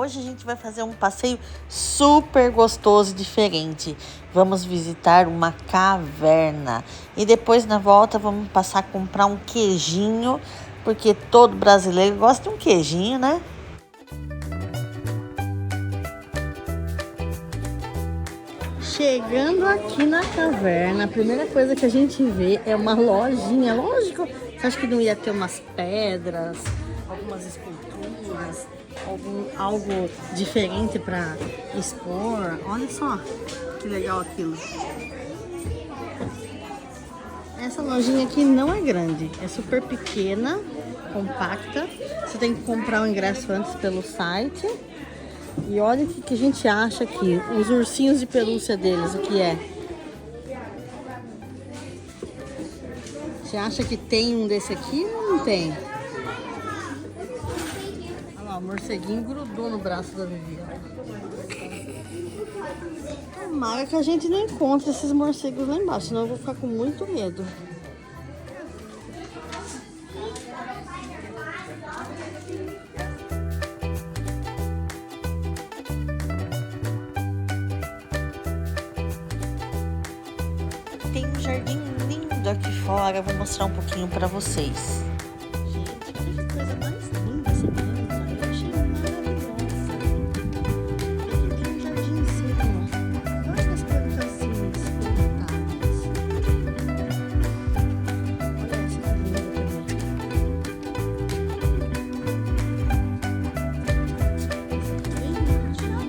Hoje a gente vai fazer um passeio super gostoso e diferente. Vamos visitar uma caverna e depois na volta vamos passar a comprar um queijinho, porque todo brasileiro gosta de um queijinho, né? Chegando aqui na caverna, a primeira coisa que a gente vê é uma lojinha. Lógico, você acha que não ia ter umas pedras, algumas esculturas, algo diferente para expor? Olha só que legal aquilo. Essa lojinha aqui não é grande, é super pequena, compacta. Você tem que comprar o ingresso antes pelo site. E olha o que a gente acha aqui, os ursinhos de pelúcia deles, o que é? Você acha que tem um desse aqui ou não tem? Olha lá, o morceguinho grudou no braço da Vivi. Tomara que a gente não encontre esses morcegos lá embaixo, senão eu vou ficar com muito medo. Tem um jardim lindo aqui fora, vou mostrar um pouquinho para vocês. Gente, olha que coisa mais linda essa planta, eu achei maravilhosa. Aqui tem um jardinzinho, olha as plantazinhas plantadas. Olha essa que linda também. Essa aqui é bem bonitinha.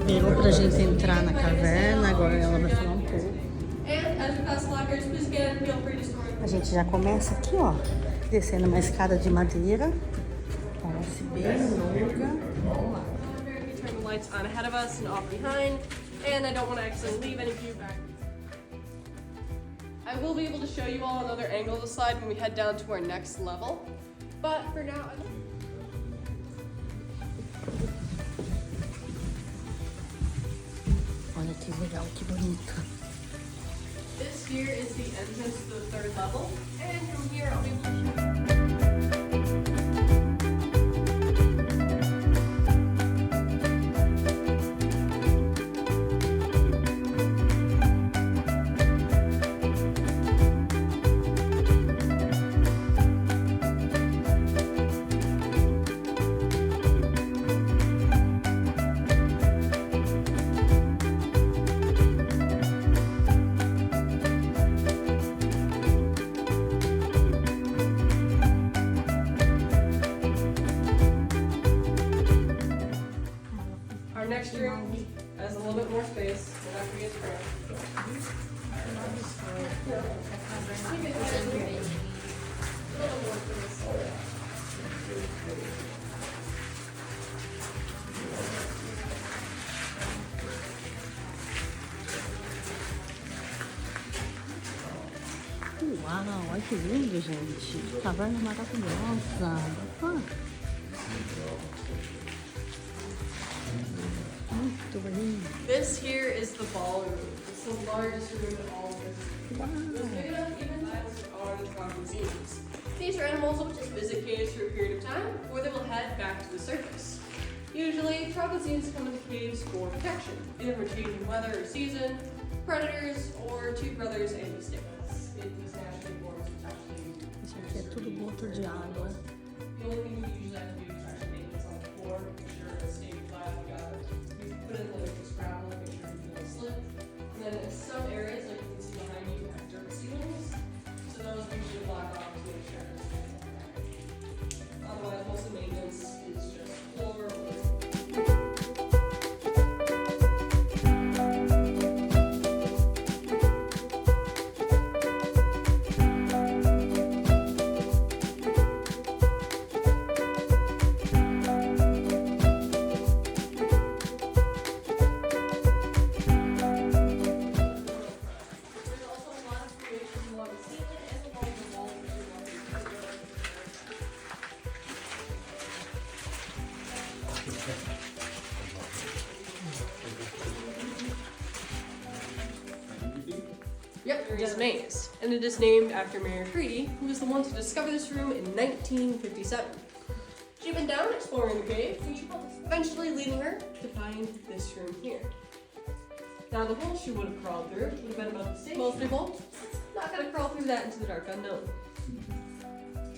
Liberou pra gente entrar na caverna, agora ela vai falar um pouco. A gente já começa aqui, ó, descendo uma escada de madeira. Parece bem longa. Vamos lá. I will be able to show you all another angle of the slide when we head down to our next level. But for now, Olha que legal, que bonito. this here is the entrance to the third level, and from here I'll be able to show you. Our next room has a little bit more space, and after we get Uau, olha que lindo, gente. Caverna maravilhosa. Muito lindo. This here is the ballroom. It's the largest room in all of this. Wow. It's big enough even are the trapezes. These are animals that will just visit caves for a period of time, or they will head back to the surface. Usually, trapezes come into caves for protection, either for changing weather or season, predators, or two brothers and mistakes. It was naturally born to actually. Isso aqui é tudo gota de água. The only thing we usually have to do is actually maintenance on the floor, make sure it stays flat. We put in the scrabble, make sure it won't slip. And then in some areas, like you can see behind you, have dirt ceilings. So those we usually block off to make sure it's flat. Otherwise, most of the maintenance is just floor. Yep, Mary's maze. And it is named after Mary Creedy, who was the one to discover this room in 1957. She'd been down exploring the cave, and she was eventually leading her to find this room here. Now the hole she would have crawled through would have been about the same. Most people not gonna crawl through that into the dark unknown.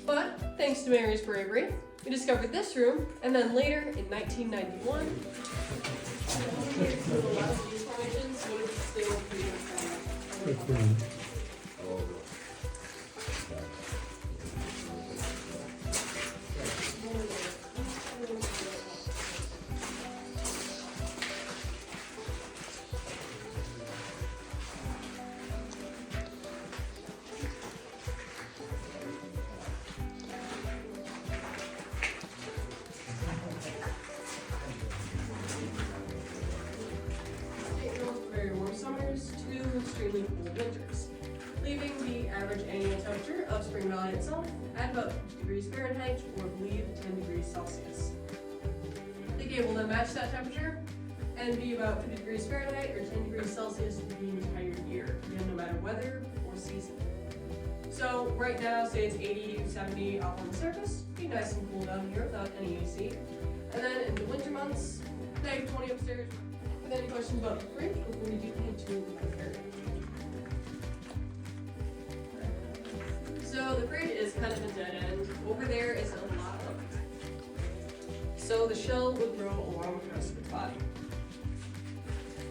But thanks to Mary's bravery, we discovered this room, and then later in 1991, a lot of these formations would have still been very warm summers to extremely cold winters, leaving the average annual temperature of Spring Valley itself at about 50 degrees Fahrenheit or I believe 10 degrees Celsius. The cave will then match that temperature and be about 50 degrees Fahrenheit or 10 degrees Celsius the entire year, again, no matter weather or season. So right now, say it's 80, 70 up on the surface, be nice and cool down here without any AC. And then in the winter months, negative 20 upstairs. With any questions about the fridge before we do head to the area? So the fridge is kind of a dead end. Over there is a lot of so the shell would grow along with the rest of its body.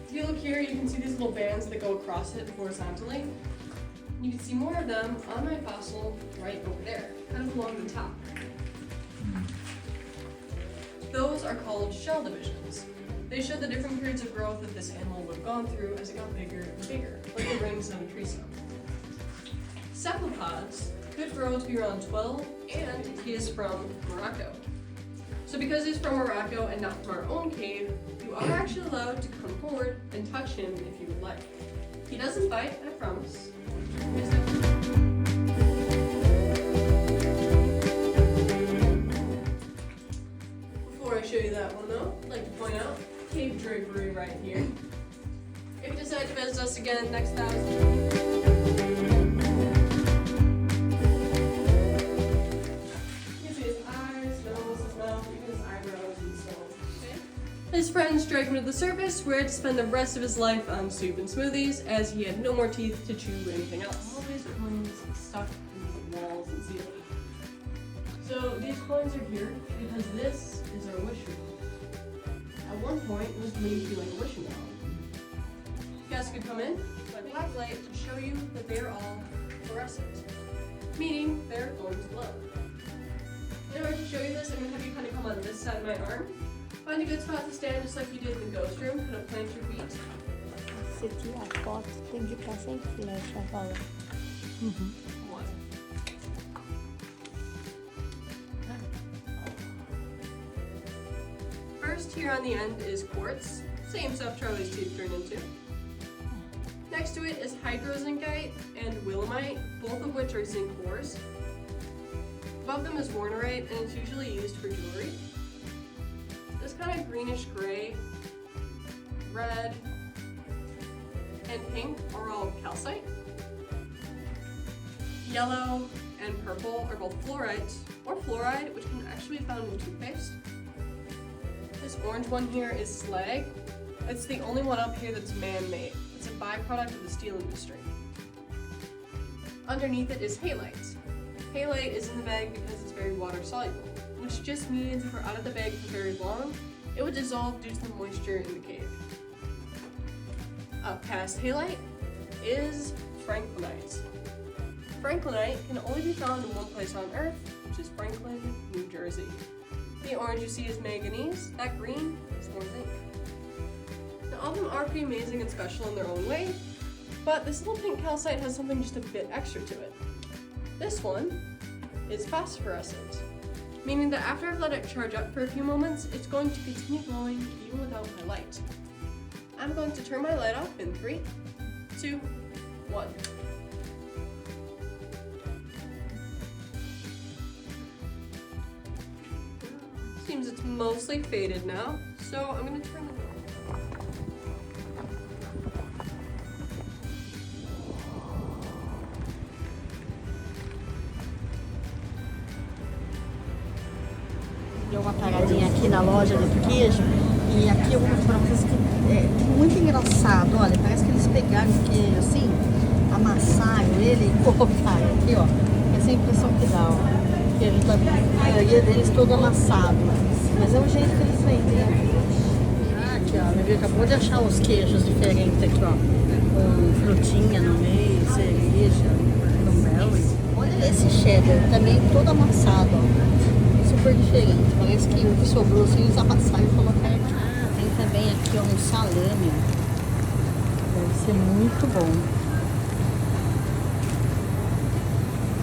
If you look here, you can see these little bands that go across it horizontally. You can see more of them on my fossil right over there, kind of along the top. Those are called shell divisions. They show the different periods of growth that this animal would have gone through as it got bigger and bigger, like the rings on a tree stump. Cephalopods could grow to be around 12, and he is from Morocco. So because he's from Morocco and not from our own cave, you are actually allowed to come forward and touch him if you would like. He doesn't bite, I promise. Before I show you that one though, I'd like to point out cave drapery right here. If you decide to visit us again next thousand. His friends dragged him to the surface, where to spend the rest of his life on soup and smoothies, as he had no more teeth to chew anything else. All these coins stuck in the walls and ceiling. So these coins are here because this is our wish room. At one point, it was believed to be like a wishing well. Guests could come in, but black light to show you that they are all fluorescent, meaning they're going to glow. In order to show you this, I'm going to have you kind of come on this side of my arm. Find a good spot to stand just like you did in the ghost room, kind of plant your feet. Assistir a foto, tem de ficar sem flecha agora. One. First, here on the end is quartz, same stuff Charlie's teeth turned into. Next to it is hydrozincite and willemite, both of which are zinc ores. Above them is warnerite, and it's usually used for jewelry. This kind of greenish gray, red, and pink are all calcite. Yellow and purple are both fluorite or fluoride, which can actually be found in toothpaste. This orange one here is slag. It's the only one up here that's man-made. It's a byproduct of the steel industry. Underneath it is halite. Halite is in the bag because it's very water-soluble, which just means if we're out of the bag for very long, it would dissolve due to the moisture in the cave. Up past halite is franklinite. Franklinite can only be found in one place on Earth, which is Franklin, New Jersey. The orange you see is manganese, that green is more zinc. Now all of them are pretty amazing and special in their own way, but this little pink calcite has something just a bit extra to it. This one is phosphorescent, meaning that after I've let it charge up for a few moments, it's going to continue glowing even without my light. I'm going to turn my light off in 3, 2, 1. Seems it's mostly faded now, so I'm going to turn it on. Deu uma paradinha aqui na loja do queijo. E aqui eu vou mostrar pra vocês que é muito engraçado. Olha, parece que eles pegaram o queijo assim, amassaram ele e colocaram aqui, ó. Essa é a impressão que dá, ó. O queijo tá, a maioria deles todo amassado. Mas é o jeito que eles vendem. Aqui, ó, meu filho acabou de achar os queijos diferentes aqui, ó. Com frutinha no meio, cereja, no mel. Olha esse cheddar, também todo amassado, ó. Super diferente. Parece que o que sobrou assim, eles amassaram e colocaram aqui. Tem também aqui, ó, um salame. Deve ser muito bom.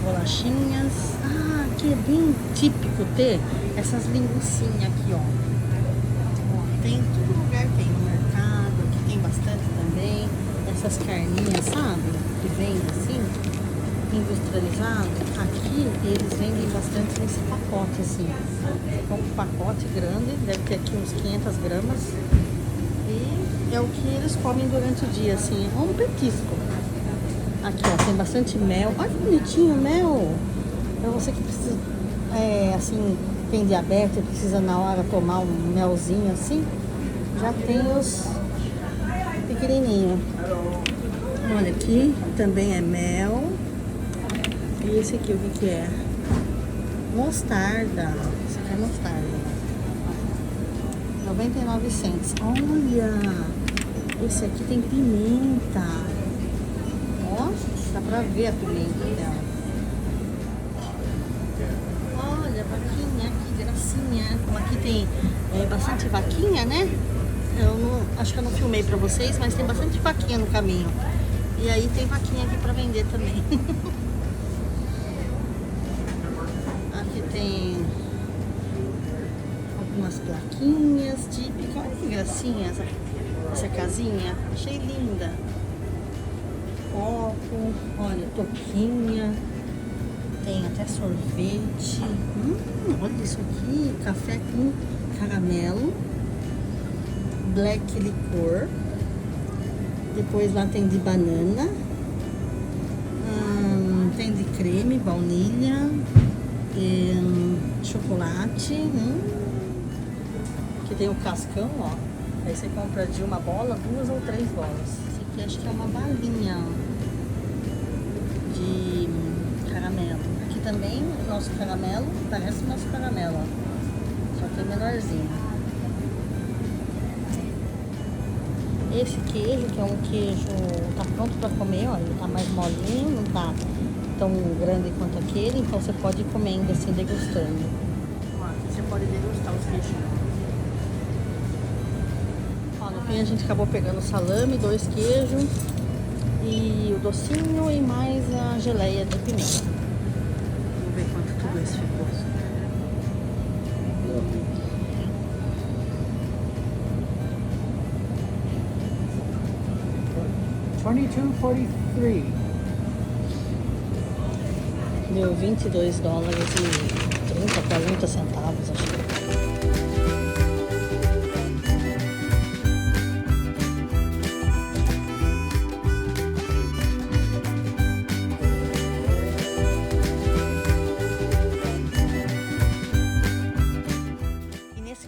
Bolachinhas. Ah, aqui é bem típico ter essas linguiçinhas aqui, ó. Tem em todo lugar, tem no mercado, aqui tem bastante também. Essas carninhas, sabe? Que vem assim, industrializado. Aqui eles vendem bastante nesse pacote, assim. É um pacote grande, deve ter aqui uns 500 gramas. E é o que eles comem durante o dia, assim. É um petisco. Aqui, ó, tem bastante mel. Olha que bonitinho o mel. Pra você que precisa, assim, tem diabetes e precisa na hora tomar um melzinho assim, já tem os pequenininhos. Olha aqui, também é mel. E esse aqui, o que que é? Mostarda. Esse aqui é mostarda. 99 cents. Olha, esse aqui tem pimenta. Ó, dá pra ver a pimenta dela. Olha, vaquinha, que gracinha. Como aqui tem bastante vaquinha, né? Eu não, acho que eu não filmei pra vocês, mas tem bastante vaquinha no caminho. E aí tem vaquinha aqui pra vender também. Aqui tem algumas plaquinhas típicas. Olha que gracinha essa casinha. Achei linda. Copo, olha, toquinha. Tem até sorvete. Olha isso aqui. Café com caramelo. Black licor. Depois lá tem de banana. Tem de creme, baunilha. Chocolate. Aqui tem o cascão, ó. Aí você compra de uma bola, 2 ou 3 bolas. Esse aqui acho que é uma balinha, ó, de caramelo. Aqui também o nosso caramelo, parece o nosso caramelo, ó. Só que é menorzinho. Esse queijo, que é um queijo, tá pronto pra comer, ó. Ele tá mais molinho, não tá tão grande quanto aquele, então você pode ir comendo assim, degustando. Ó, aqui você pode degustar os queijinhos. Ó, no fim a gente acabou pegando o salame, 2 queijos e o docinho e mais a geleia de pimenta. Vamos ver quanto tudo isso ficou. $22.43. Deu $22 e 30, 40 centavos, acho que.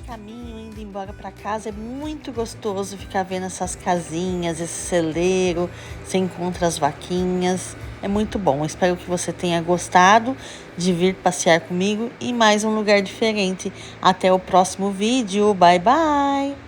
Caminho indo embora para casa é muito gostoso ficar vendo essas casinhas, esse celeiro, você encontra as vaquinhas, é muito bom. Espero que você tenha gostado de vir passear comigo em mais um lugar diferente. Até o próximo vídeo, bye bye!